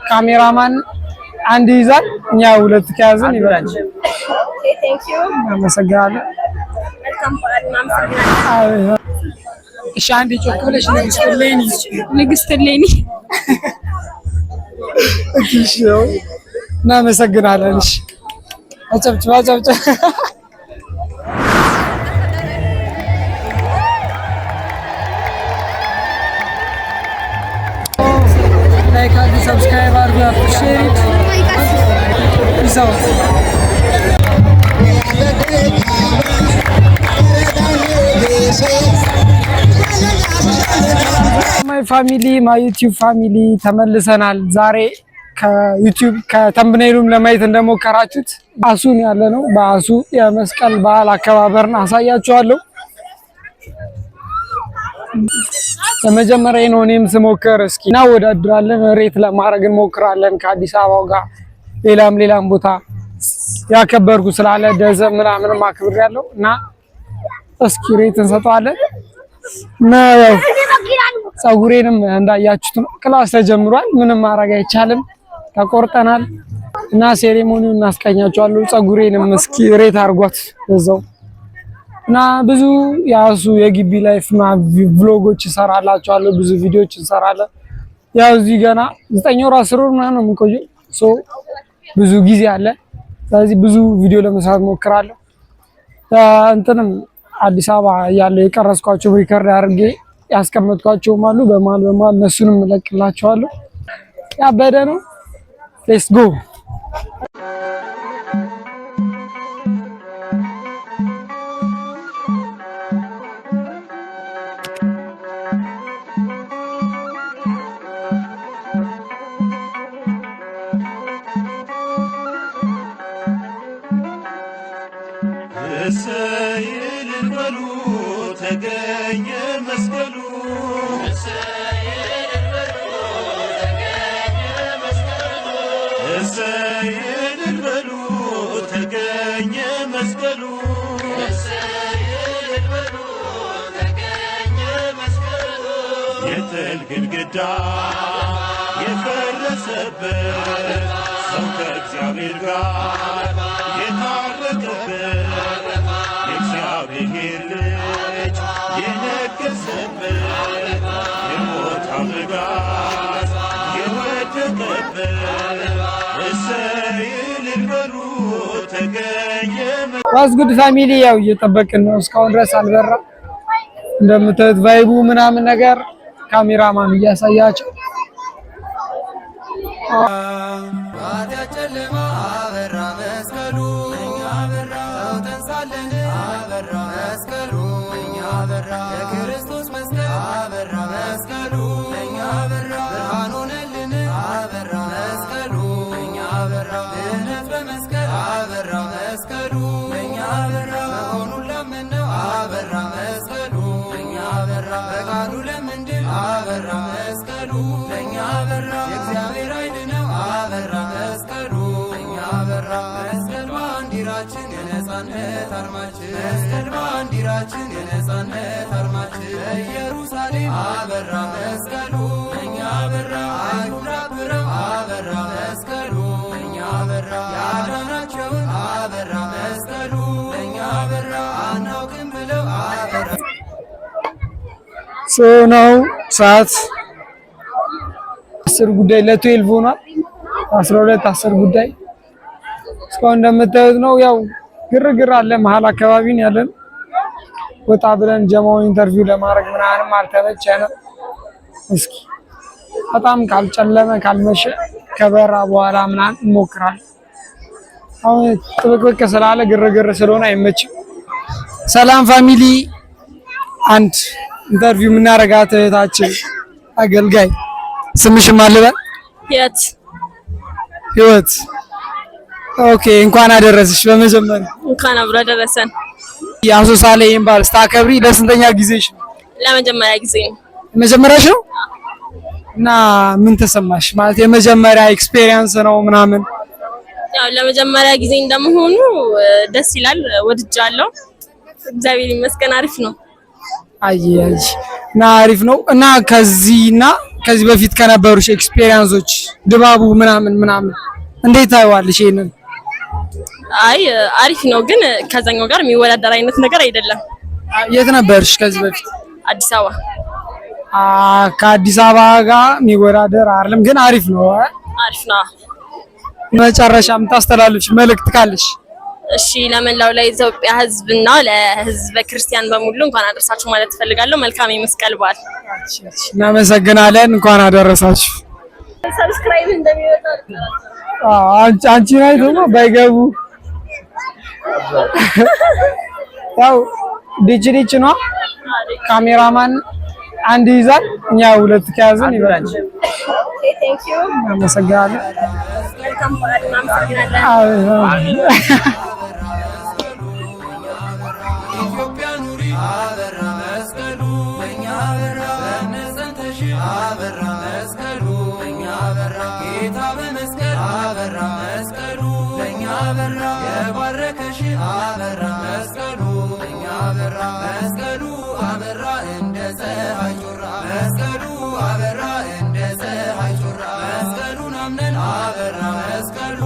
ካሜራማን አንድ ይዛል እኛ ሁለት ከያዝን ይበላል። ኦኬ ቴንክ ዩ አመሰግናለሁ። መልካም በዓል ማምሰግናለሁ። እሺ አንዴ ጮክ ብለሽ ንግስት ሌኒ እሺ እናመሰግናለን። እሺ አጨብጭባ like and subscribe or we appreciate it. Peace out. My family, my YouTube family ተመልሰናል። ዛሬ ከዩቲዩብ ከተምብኔሉም ለማየት እንደሞከራችሁት ባሱን ያለ ነው። ባሱ የመስቀል በዓል አከባበርን አሳያችኋለሁ። ለመጀመሪያ ነው እኔም ስሞክር እስኪ እናወዳድራለን፣ ሬት ለማድረግ እንሞክራለን ከአዲስ አበባው ጋር ሌላም ቦታ ያከበርኩ ስላለ ደዘ ምናምን ማክብር ያለው እና እስኪ ሬት እንሰጣለን። እና ፀጉሬንም እንዳያችሁት ነው ክላስ ተጀምሯል። ምንም ማድረግ አይቻልም፣ ተቆርጠናል እና ሴሬሞኒውን እናስቀኛቸዋለሁ። ፀጉሬንም እስኪ ሬት አድርጓት በዛው እና ብዙ ያሱ የግቢ ላይፍ ቭሎጎች እሰራላችኋለሁ፣ ብዙ ቪዲዮዎች እንሰራለን። ያው እዚህ ገና 9 ወር 10 ወር ምናምን ነው የምንቆየው። ብዙ ጊዜ አለ። ስለዚህ ብዙ ቪዲዮ ለመስራት ሞክራለሁ። እንትንም አዲስ አበባ ያለው የቀረጽኳቸው ሪከርድ አድርጌ ያስቀመጥኳቸውም አሉ። በማል እነሱንም እለቅላችኋለሁ። ያበደ ነው። ሌትስ ጎ እሰይል በሉ ተገኘ መስቀሉ እሰይል በሉ ተገኘ መስቀሉ እሰይል በሉ ተገኘ መስቀሉ እሰይል በሉ ተገኘ መስቀሉ የጥል ግድግዳ የፈረሰበት ሰው ከእግዚአብሔር ጋር የታረቀበት የእግዚአብሔር ልጅ የነገሰበት የሞት አበጋዝ የወደቀበት እሰይል በሉ ተገኘ። ዋስ ጉድ ፋሚሊ ያው እየጠበቅን ነው። እስካሁን ድረስ አልበራም። እንደምታዩት ቫይቡ ምናምን ነገር ካሜራማን እያሳያቸው ጨለማ አበራ መስቀሉ እኛ በራ ተንሳለን አበራ መስቀሉ እኛ በራ የክርስቶስ መስቀል አበራ መስቀሉ እኛ በራ ብርሃን ሆነልን አበራ መስቀሉ እኛ በራ ድነት በመስቀል አበራ መስቀሉ እኛ በራ መሆኑን ለምነው አበራ መስቀሉ እኛ በራ በቃሉ ለምንድን አበራ መስቀሉ እኛ በራ የእግዚአብሔር ኃይል ነው አበራ መስቀሉ እኛ በራ መስቀል ባንዲራችን የነጻነት አርማችን መስቀል ባንዲራችን የነጻነት አርማችን ኢየሩሳሌም አበራ መስቀሉ እኛ በራ አይሁድ አብረው አበራ መስቀሉ እኛ በራ ያዳናቸውን አበራ መስቀሉ እኛ በራ አናውቅም ብለው አበራ ነው። ሰዓት 10 ጉዳይ ለ12 ሆኗል። 12 10 ጉዳይ እስካሁን እንደምታዩት ነው። ያው ግርግር አለ መሀል አካባቢ ነው ያለን። ወጣ ብለን ጀማው ኢንተርቪው ለማድረግ ምናምን አልተመቸንም። እስኪ በጣም ካልጨለመ ካልመሸ ከበራ በኋላ ምናምን እንሞክራለን። አሁን ጥብቅብቅ ስላለ ግርግር ስለሆነ አይመችም። ሰላም ፋሚሊ፣ አንድ ኢንተርቪው የምናረጋት እህታችን አገልጋይ ስምሽ ማን ልበል? ህይወት። ኦኬ እንኳን አደረሰሽ። በመጀመሪያ እንኳን አብሮ አደረሰን። የአሶሳ ላይ በዓል ስታከብሪ ለስንተኛ ጊዜሽ ነው? ለመጀመሪያ ጊዜ ነው። የመጀመሪያሽ ነው? እና ምን ተሰማሽ? ማለት የመጀመሪያ ኤክስፒሪየንስ ነው ምናምን? ያው ለመጀመሪያ ጊዜ እንደመሆኑ ደስ ይላል። ወድጃለሁ። እግዚአብሔር ይመስገን አሪፍ ነው። አይ እና አሪፍ ነው። እና ከዚህና ከዚህ በፊት ከነበሩሽ ኤክስፒሪየንሶች ድባቡ ምናምን እንዴት ታይዋለሽ ይሄንን? አይ አሪፍ ነው፣ ግን ከዛኛው ጋር የሚወዳደር አይነት ነገር አይደለም። የት ነበርሽ ከዚህ በፊት? አዲስ አበባ። ከአዲስ አበባ ጋር የሚወዳደር አይደለም፣ ግን አሪፍ ነው። አሪፍ ነው። መጨረሻ የምታስተላልፍሽ መልእክት ካለሽ? እሺ ለመላው ለኢትዮጵያ ሕዝብና ለሕዝበ ክርስቲያን በሙሉ እንኳን አደረሳችሁ ማለት እፈልጋለሁ። መልካም የመስቀል በዓል። እናመሰግናለን። እንኳን አደረሳችሁ። ሰብስክራይብ እንደሚወጣ አንቺ ላይ ደግሞ ባይገቡ ያው ዲች ነው። ካሜራማን አንድ ይዛል፣ እኛ ሁለት ከያዝን ይበላል። ቴንክ ዩ። እናመሰግናለን። መልካም በዓል። እናመሰግናለን። ኢትዮጵያ ኑሪ አበራ መስቀሉ እኛ በራ በነጸንተሽ አበራ መስቀሉ እኛ በራ ጌታ በመስቀል አበራ መስቀሉ እኛ በራ የባረከሽ አበራ መስቀሉ እኛ በራ መስቀሉ አበራ እንደ ፀሐይ ጮራ መስቀሉ አበራ እንደ ፀሐይ ጮራ መስቀሉን አምነን አበራ መስቀሉ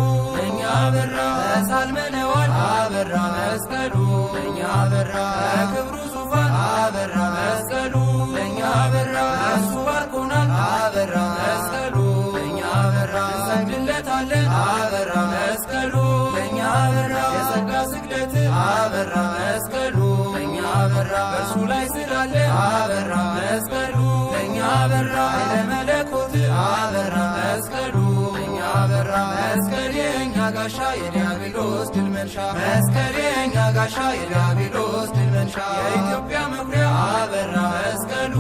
እኛ በራ ተሳልመነዋል አበራ መስቀሉ እኛ በራ በክብሩ ዙፋን አበራ መስቀሉ እኛ በራ እሱ ባርኮናል አበራ መስቀሉ እኛ በራ እንሰግድለታለን አበራ መስቀሉ እኛ በራ የጸጋ ስግደት አበራ መስቀሉ እኛ በራ በእርሱ ላይ ስላለ አበራ መስቀሉ እኛ በራ ለመለኮት አበራ መስቀሉ እኛ በራ መስቀል የእኛ ጋሻ የዲያብሎስ ድል መንሻ መስቀል የእኛ ጋሻ የዲያብሎስ ድል መንሻ የኢትዮጵያ መኩሪያ አበራ መስቀሉ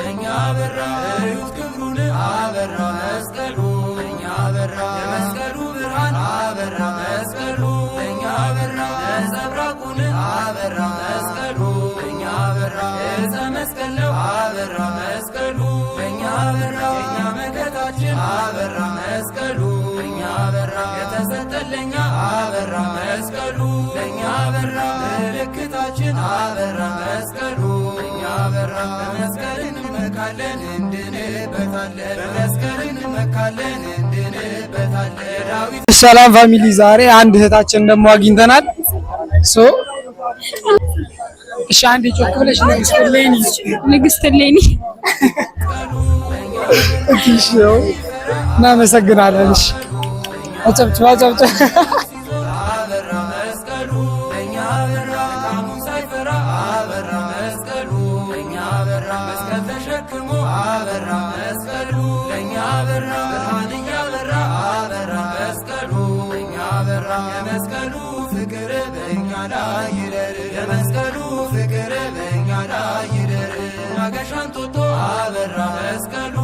እኛ በራ እዩት ክብሩን አበራ መስቀሉ እኛ በራ የመስቀሉ ብርሃን አበራ መስቀሉ እኛ በራ ነጸብራቁን አበራ መስቀሉ እኛ በራ ዕፀ መስቀል ነው አበራ መስቀሉ እኛ በራ የእኛ መከታችን አበራ መስቀሉ እኛ በራ የተሰጠለኛ አበራ መስቀሉ ለእኛ በራ ምልክታችን አበራ መስቀሉ እኛ በራ በመስቀል እንመካለን እንድንበታለን በመስቀል እንመካለን እንድንበታለን ዳዊት። ሰላም ፋሚሊ፣ ዛሬ አንድ እህታችን ደግሞ አግኝተናል። እሺ አንዴ ጮክ ብለሽ ንግስት ሌኒ እሺ፣ እናመሰግናለን። እሺ አጨብጭባ አበራ መስቀሉ እኛ በራ ካሙን ሳይፈራ አበራ መስቀሉ እኛ በራ መስቀል ተሸክሞ አበራ መስቀሉ እኛ በራ ብርሃን እያበራ አበራ መስቀሉ እኛ በራ የመስቀሉ ፍቅር በእኛ ላይ ይደር የመስቀሉ ፍቅር በእኛ ላይ ይደር ናገሻን ቶቶ አበራ መስቀሉ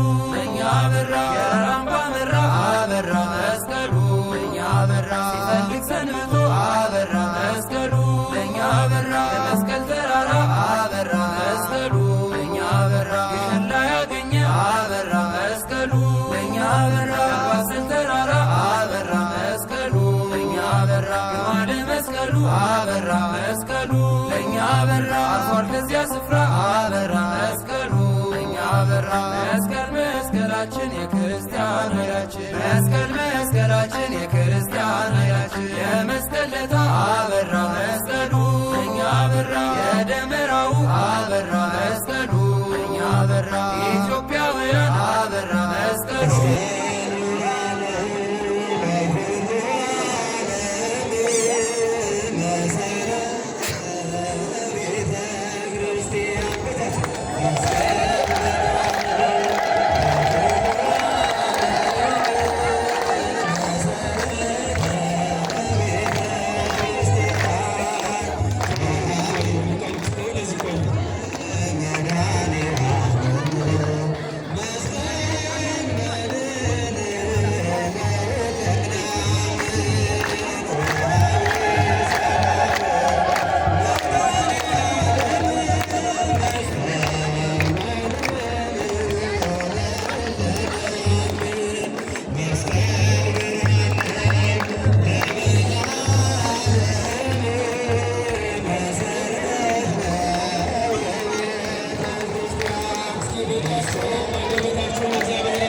እኛ በራ የራምባ መራ አበራ መስቀሉ እኛ በራ ሲፈልግ ሰንብቶ አበራ መስቀሉ እኛ በራ የመስቀል ተራራ አበራ መስቀሉ እኛ በራ የሸላ ያገኘ አበራ መስቀሉ እኛ በራ የባስል ተራራ አበራ መስቀሉ እኛ በራ የማደ መስቀሉ አበራ መስቀሉ እኛ በራ አልፏል ከዚያ ስፍራ አበራ መስቀሉ እኛ በራ መስቀል መስቀላችን የክርስቲያን ኃይላችን መስቀል መስቀላችን የክርስቲያን ኃይላችን የመስቀል ለታ አበራ መስቀሉ እኛ በራ የደመራው አበራ መስቀሉ እኛ በራ ኢትዮጵያውያን አበራ መስቀሉ እግዚአብሔር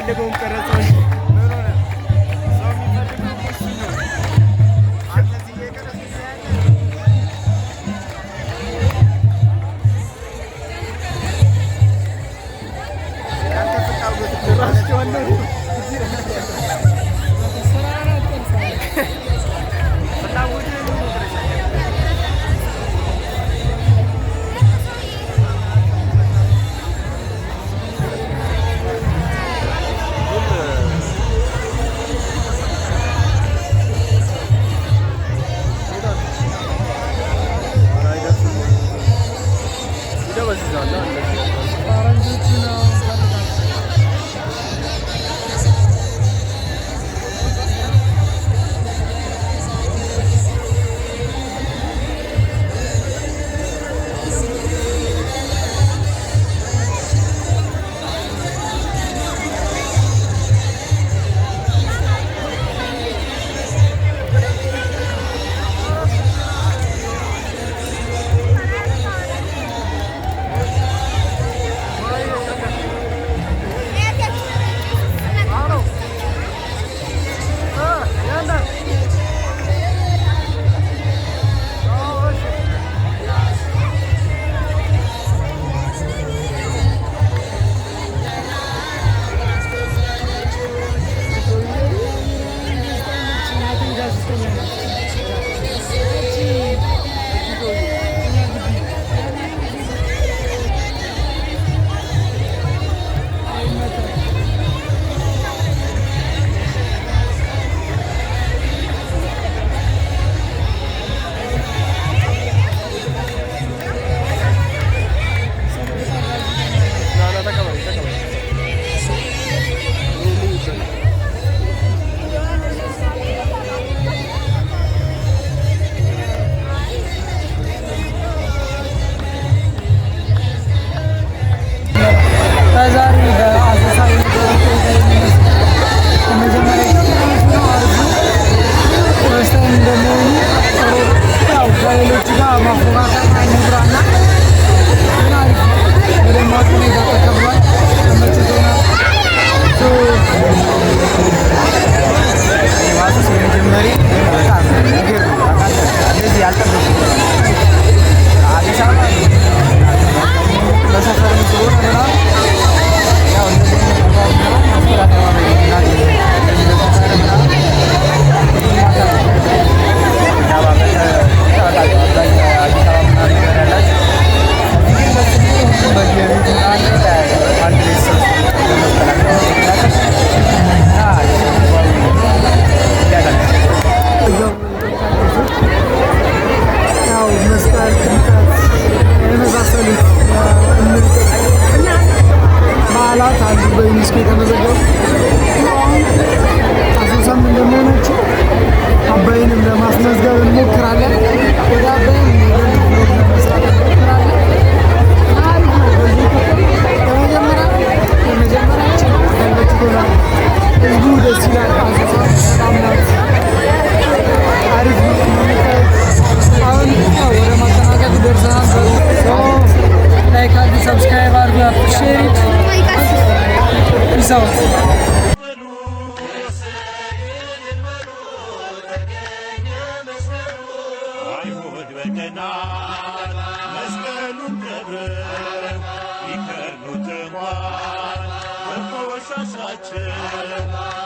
የሚፈልገውን ቀረጸው ምን ሆነ? ሰው የሚፈልገው እሱ ነው። አንተ እዚህ እየቀረጽክ ያንተ ፍላጎት ራስቸዋለሁ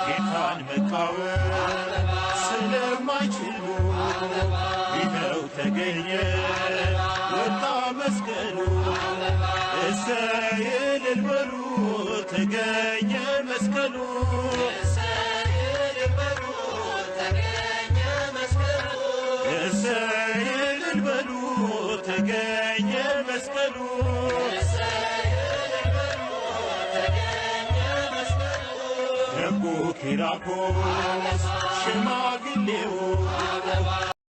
ጌታን መቃወም ስለማይችሉ ይኸው ተገኘ ወጣ መስቀሉ። እሰይ እልል በሉ ተገኘ መስቀሉ። እሰይ እልል በሉ ተገኘ መስቀሉ። ደጉ ኪራኮስ ሽማግሌው